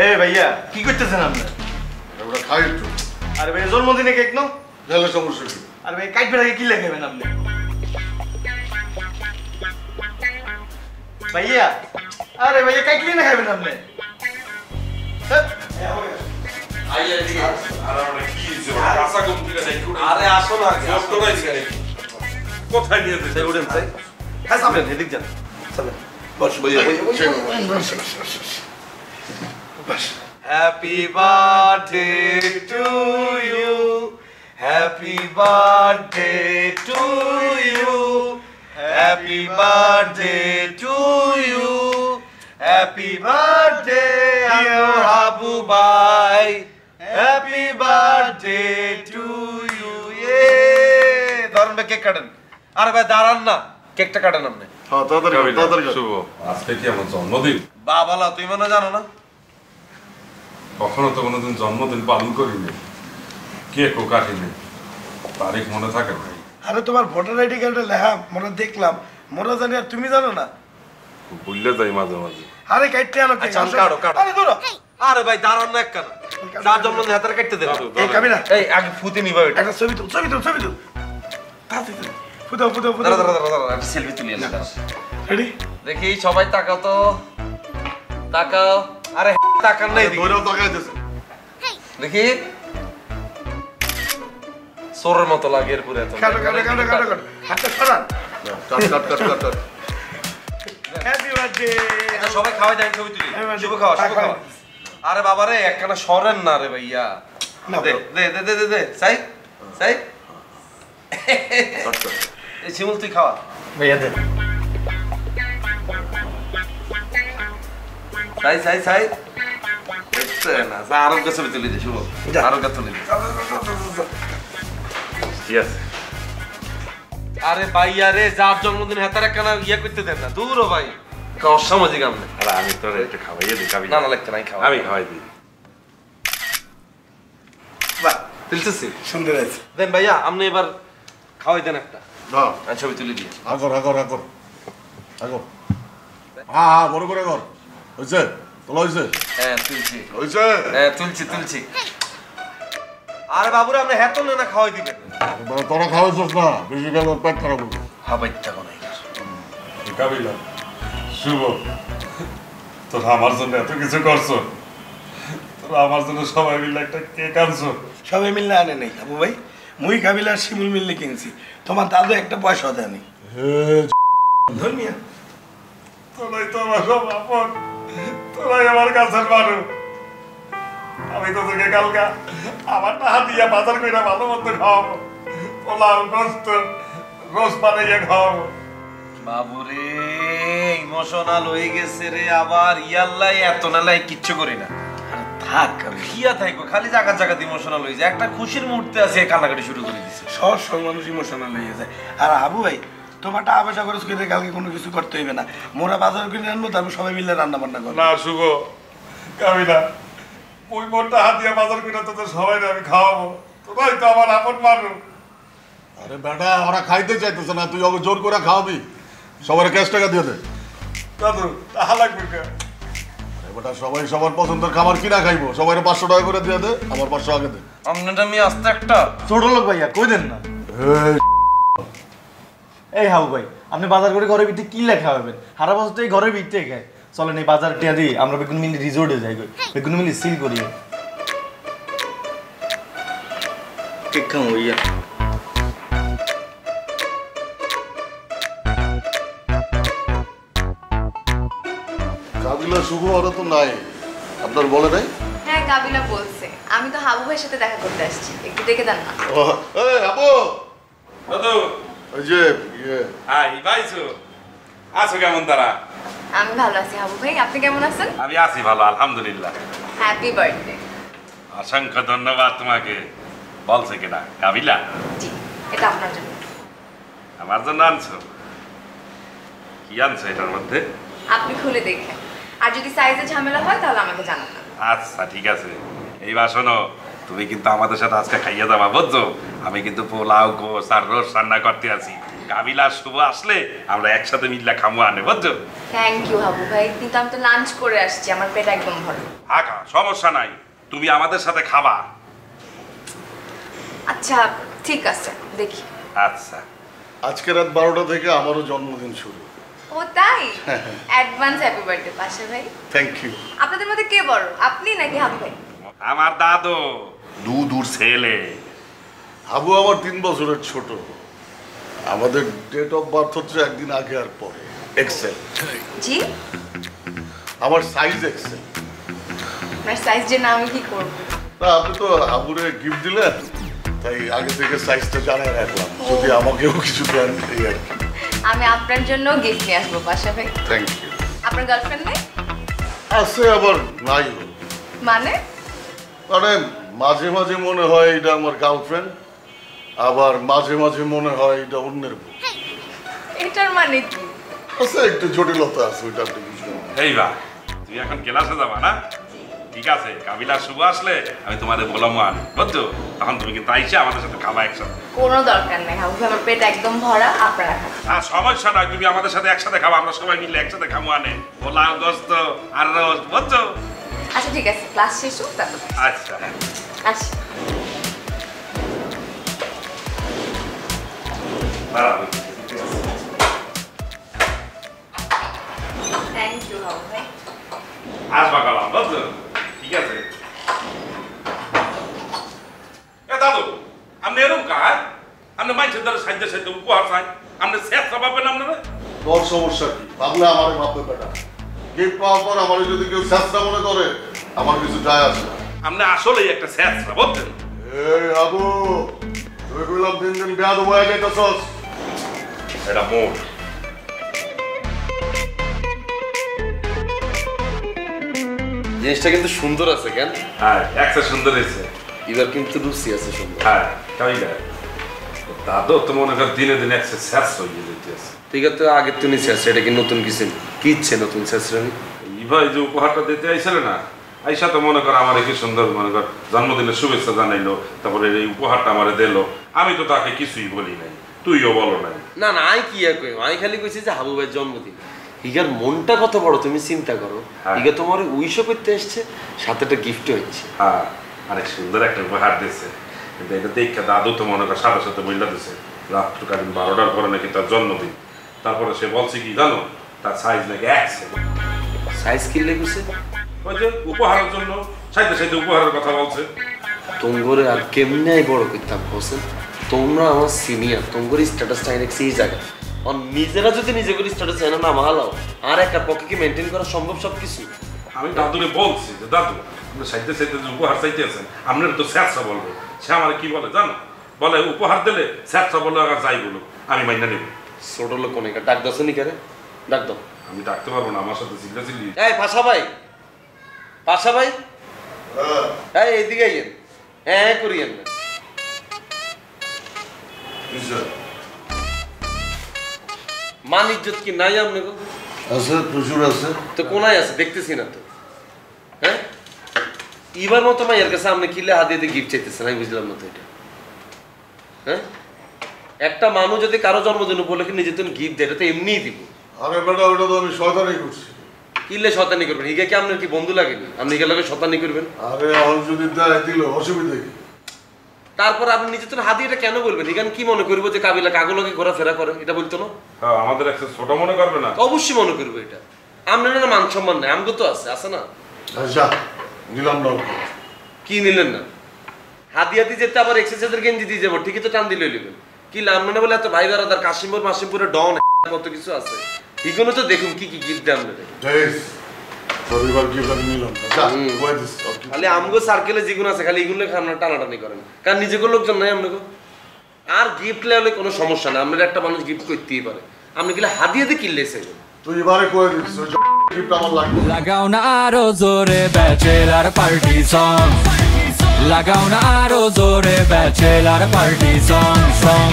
এ ভাইয়া কি করতেছেন আপনি? ওটা খাই একটু। আরে ভাই জন্মদিনে কেক নাও। তাহলে সমস্যা কি? আরে ভাই কাটবে আগে কি লেখাবেন আপনি? ভাইয়া আরে ভাইয়া কাটলে না খাবেন আপনি? আরে আসো না কোথায় নিয়ে যেতে উঠেন তাই হ্যাঁ সামনে এদিক যান চলেন বস ভাইয়া বস। Happy birthday to you. Happy birthday to you. Happy birthday to you. Happy birthday dear Habu Bhai. Happy birthday to you. Yeah. ধরুন ভাই কেক কাটেন। আরে ভাই দাঁড়ান না কেকটা কাটেন আপনি। হ্যাঁ তাড়াতাড়ি শুভ আজকে কি আমার জন্মদিন? বাবালা তুই মনে জানো না? কখনো তো কোনোদিন জন্মদিন পালন করিনি, কেকও কাটিনি, তারিখ মনে থাকে না। আরে তোমার ভোটার আইডি কার্ডে লেখা মোরা দেখলাম, মোরা জানি আর তুমি জানো না? ভুললে যাই মাঝে মাঝে। আরে কাটতে আনো কে? কাটো কাটো। আরে ধরো। আরে ভাই দাঁড়ান না একখানা যার জন্মদিন হাতের কাটতে দেন এই কাবিলা এই আগে ফুতে নিবা এটা একটা ছবি তুল তাড়াতাড়ি ফুটাও দাঁড়া দাঁড়া দাঁড়া দাঁড়া একটা সেলফি তুলি না রেডি? দেখি সবাই তাকাও তো তাকাও আরে তাকান নাই দেখি ধরেও তাকাইতেছে। দেখি সোরের মতো লাগে এর পুরো এত কাটো হাতটা সরান। কাট। Happy birthday. এটা সবাই খাওয়াই দেন ছবি তুলি শুভ খাওয়া আরে বাবা রে একখানা সরেন না রে ভাইয়া না দে দে দে দে দে সাই এই শিমুল তুই খাওয়া ভাইয়া দে সাই না আরো কাছে তুলি দে শুভ আরো কাছে তুলি ইয়েস আরে ভাইয়া রে যার জন্মদিন হাতার একখানা ইয়ে করতে দেন না দূর ও ভাই অসামাজিক আপনি আরে আমি তোর একটু খাওয়াইয়ে দিই খাবি না না লাগছে নাই খাওয়া আমি খাওয়াই দিই। বাহ তুলতেছি সুন্দর আছে। দেন ভাইয়া আপনি এবার খাওয়াই দেন একটা হ্যাঁ আমি ছবি তুলে দিই আগর। হ্যাঁ বড় করে কর। হইছে? তোলা হইছে? হ্যাঁ তুলছি হইছে? হ্যাঁ তুলছি আরে বাবুরা আপনি হ্যাঁ তো না খাওয়াই দিবেন তোরা খাওয়াইছিস না, বেশি গেলে পেট খারাপ হবে। হাবাইতে কোনাই কাবিলা শুভ তোরা আমার জন্য এত কিছু করছো, তোরা আমার জন্য সবাই মিলে একটা কেক আনছো। সবাই মিললে আনে নেই আবু ভাই, মুই কাবিলা আর শিমুল মিললে কিনছি। তোমার দাদু একটা পয়সা দেয়নি। ধর্মিয়া তোরাই তো আমার সব আপন, তোরাই আমার কাছের মানুষ। আমি তোদেরকে কালকা আমার টাকা দিয়া বাজার কইরা ভালো মন্দ খাওয়াবো, পোলাও গোস্ত রোজ বানাইয়া খাওয়াবো। বাবুরে ইমোশনাল হয়ে গেছে রে আবার ইয়াল্লাই এত নালাই কিচ্ছু করি না থাক কিয়া থাকবো খালি জায়গা ইমোশনাল হয়ে যায় একটা খুশির মুহূর্তে আছে কান্নাকাটি শুরু করে দিছে সব মানুষ ইমোশনাল হয়ে যায়। আর আবু ভাই তোমার টাকা পয়সা খরচ করে কালকে কোনো কিছু করতে হইবে না, মোরা বাজার করে আনবো, তারপর সবাই মিলে রান্না বান্না করবো। না শুভ কাবিলা ওই মনটা হাত দিয়া বাজার কইরা তোদের সবাই আমি খাওয়াবো, তোরাই তো আমার আপন মানুষ। আরে বেটা ওরা খাইতে চাইতেছে না, তুই ওকে জোর করে খাওয়াবি। সবার ক্যাশ টাকা দিয়ে দে। দাদু টাকা লাগবে কে? বেটা সবাই সবার পছন্দের খাবার কিনা খাইবো, সবাই 500 টাকা করে দিয়ে দে, আমার 500 আগে দে। আপনারটা আমি আস্তে একটা ছোট লোক ভাইয়া কই দেন না। এই এই হাউ ভাই আপনি বাজার করে ঘরের ভিতরে কি লেখা হবেন? সারা বছর তো এই ঘরের ভিতরে খায়। চলেন এই বাজার টিয়া দিই, আমরা বেগুন মিলি রিসোর্টে যাই, বেগুন মিলি সিল করি। কেক খাও ইয়া কাবিলা শুভ ওরা তো নাই, আপনার বলে নাই? হ্যাঁ কাবিলা বলছে, আমি তো হাবু ভাইয়ের সাথে দেখা করতে আসছি, একটু দেখে দেন না। এই আপু দাদু ওই যে ইয়ে হাই ভাইসু আছো কেমন তারা? আমি ভালো আছি হাবু ভাই, আপনি কেমন আছেন? আমি আছি ভালো আলহামদুলিল্লাহ। Happy birthday. অসংখ্য ধন্যবাদ তোমাকে। বলছে কিনা কাবিলা? জি এটা আপনার জন্য। আমার জন্য আনছো? কি আনছো এটার মধ্যে? আপনি খুলে দেখেন, আর যদি সাইজে ঝামেলা হয় তাহলে আমাকে জানাবেন। আচ্ছা ঠিক আছে। এইবার শোনো, তুমি কিন্তু আমাদের সাথে আজকে খাইয়ে যাবা বুঝছো? আমি কিন্তু পোলাও গোস আর রোজ রান্না করতে আছি। কাবিলার শুভ আসলে আমরা একসাথে মিল্লা খামো আনে বুঝছো? থ্যাংক ইউ হাবু ভাই, কিন্তু আমি তো লাঞ্চ করে আসছি, আমার পেট একদম ভরা। আকা সমস্যা নাই, তুমি আমাদের সাথে খাবা। আচ্ছা ঠিক আছে, দেখি। আচ্ছা আজকে রাত 12টা থেকে আমারও জন্মদিন শুরু। ও তাই? অ্যাডভান্স হ্যাপি বার্থডে পাশা ভাই। Thank you. আপনাদের মধ্যে কে বড়, আপনি নাকি হাবু ভাই? আমার দাদু দুধুর ছেলে। হাবু আমার 3 বছরের ছোট। আমাদের ডেট অফ বার্থ হচ্ছে একদিন আগে আর পরে। এক্সেল। জি? আমার সাইজ এক্সেল। আপনার সাইজ জেনে আমি কি করব? না আপনি তো হাবুরে গিফট দিলেন, তাই আগে থেকে সাইজটা জানাই রাখলাম, যদি আমাকেও কিছু দেন এই আর কি। আমি আপনার জন্য গিফট নিয়ে আসবো পাশা ভাই। Thank you. আপনার গার্লফ্রেন্ড নেই? আছে আবার নাই। মানে? মানে মাঝে মাঝে মনে হয় এটা আমার গার্লফ্রেন্ড, আবার মাঝে মাঝে মনে হয় এটা অন্যের বউ। এটার মানে কি? আছে একটু জটিলতা আছে, ওইটা আপনি বুঝবেন। এই বা তুই এখন ক্লাসে যাবা না? ঠিক আছে, কাবিলার শুভ আসলে আমি তোমাদের বললাম আনি বুঝছো? তখন তুমি কিন্তু আইসা আমাদের সাথে খাবা একসাথে। কোনো দরকার নেই হাবু ভাই, আমার পেট একদম ভরা, আপনারা খান। আর সমস্যা নয়, তুমি আমাদের সাথে একসাথে খাবা, আমরা সবাই মিলে একসাথে খাবো আনে পোলাও গোস্ত আর রোজ বুঝছো? আচ্ছা ঠিক আছে, ক্লাস শেষ হোক তারপর। আচ্ছা আচ্ছা দাঁড়াও। থ্যাংক ইউ হাবু ভাই। আসবা কালাম বুঝছো? ঠিক আছে। এ দাদু আপনি এরকম কাজ, আপনি মাইছের দ্বারা সাহায্য সাহায্য উপহার চাই, আপনি শেষ পাবেন আপনারা? তোর সমস্যা কি? ভাবলে আমার ভাববে বেটা। গিফট পাওয়ার পর আমার যদি কেউ চেষ্টা মনে করে, আমার কিছু যায় আসে না। আপনি আসলেই একটা শেষ বুঝছেন? এই হাবু, তুই কইলাম দিন দিন বেয়াদ হয়ে যাইতেছস। এটা মোট জিনিসটা কিন্তু সুন্দর আছে কেন? হ্যাঁ একটা সুন্দর হয়েছে। এবার কিন্তু রুচি আছে সুন্দর। হ্যাঁ তাই না? দাদু তো মনে কর দিনে দিনে একটা শেষ হয়ে যেতেছে। ঠিক আছে, আগে তো নিচে আছে, এটা কি নতুন কিছু? কি ইচ্ছে নতুন শেষরানি? ভাই যে উপহারটা দিতে আইছিল না, আইসা তো মনে কর আমার কি সুন্দর মনে কর জন্মদিনের শুভেচ্ছা জানাইলো, তারপরে এই উপহারটা আমারে দিলো। আমি তো তাকে কিছুই বলি নাই, তুইও বলো নাই। না না, আই কি আর কই, আমি খালি কইছি যে হাবু ভাইয়ের জন্মদিন। ইগার মনটা কত বড় তুমি চিন্তা করো। হ্যাঁ। ইগা তোমার উইশও করতে এসছে, সাথে একটা গিফট হচ্ছে। হ্যাঁ অনেক সুন্দর একটা উপহার দিচ্ছে, কিন্তু এটা দেখে দাদু তো মনে কর সাথে সাথে বইলা দিছে রাত্রকালীন 12টার পরে নাকি তার জন্মদিন। তারপরে সে বলছে কি জানো, তার সাইজ নাকি এক্সেল। সাইজ কিনলে কইছে? ওই যে উপহারের জন্য সাইতে সাইতে উপহারের কথা বলছে। তোমগরে আর কেমনে বড় করতাম হোসেন? তোমরা আমার সিনিয়র, তোমগরে স্ট্যাটাস চাই রাখছি এই জায়গায়। আর নিজেরা যদি নিজে করে স্ট্যাটাস চাই না মালাও, আর একার পক্ষে কি মেনটেন করা সম্ভব সব কিছু? আমি দাদুরে বলছি যে দাদু আপনি সাইতে সাইতে যে উপহার চাইতে আছেন, আপনার তো স্যাঁচা বলবে। সে আমার কি বলে জানো? বলে উপহার দিলে স্যাঁচা বলে আর যাই বলুক আমি মাইনা নেব। ছোট লোক কোনে ডাক দাও নি করে ডাক দাও। আমি ডাকতে পারবো না, আমার সাথে চিল্লা চিল্লি। এই পাশা ভাই, পাশা ভাই, এই এইদিকে আইয়েন। হ্যাঁ করিয়েন না। মান ইজ্জত কি নাই আপনাকে? আছে, প্রচুর আছে। তো কোনায় আছে দেখতেছি না তো। হ্যাঁ এবার মতো মাইয়ের কাছে আপনি কিলে হাত দিয়ে গিফট চাইতেছেন, আমি বুঝলাম না তো এটা। হ্যাঁ একটা মানুষ যদি কারো জন্মদিন উপলক্ষে নিজে তুমি গিফট দেয়, এটা তো এমনিই দিব। আরে বেটা, ওটা তো আমি শয়তানি করছি। কিলে শতানি করবেন? হিগে কি আপনার কি বন্ধু লাগেনি? আপনি হিগে লাগে শতানি করবেন? আরে এখন যদি দেয় দিল, অসুবিধা কি? তারপর আপনি নিজে তো হাত দিয়ে এটা কেন বলবেন? এখানে কি মনে করবো যে কাবিলা কাগলকে ঘোরাফেরা করে, এটা বলতো না? হ্যাঁ আমাদের একটা ছোট মনে করবে না? অবশ্যই মনে করবো এটা। আপনার না মান সম্মান নাই, আমগো তো আছে, আছে না? আচ্ছা নিলাম না। কি নিলেন না? হাতিয়াতি যেতে আবার এক্সারসাইজের গেঞ্জি দিয়ে যাবো, ঠিকই তো টান দিলে নেবেন। কি লাভ না বলে এত ভাই বেড়াদার কাশিমপুর মাসিমপুরে ডন কত কিছু আছে, এগুলো তো দেখুন কি কি গিফট দেন আপনাদের। খালি আমগো সার্কেলে যেগুলো আছে খালি এগুলো টানাটানি করেন, কারণ নিজেগুলো লোকজন নাই আপনাকে। আর গিফট লেওয়ালে কোনো সমস্যা না, আপনার একটা মানুষ গিফট করতেই পারে। আপনি গেলে হাতিয়ে দিয়ে কিনলে তুই এবারে করে দিচ্ছিস, গিফট আমার লাগবে। লাগাও না আরো জোরে ব্যাচেলার পার্টি সং, লাগাও না আরো জোরে ব্যাচেলার পার্টি সং সং।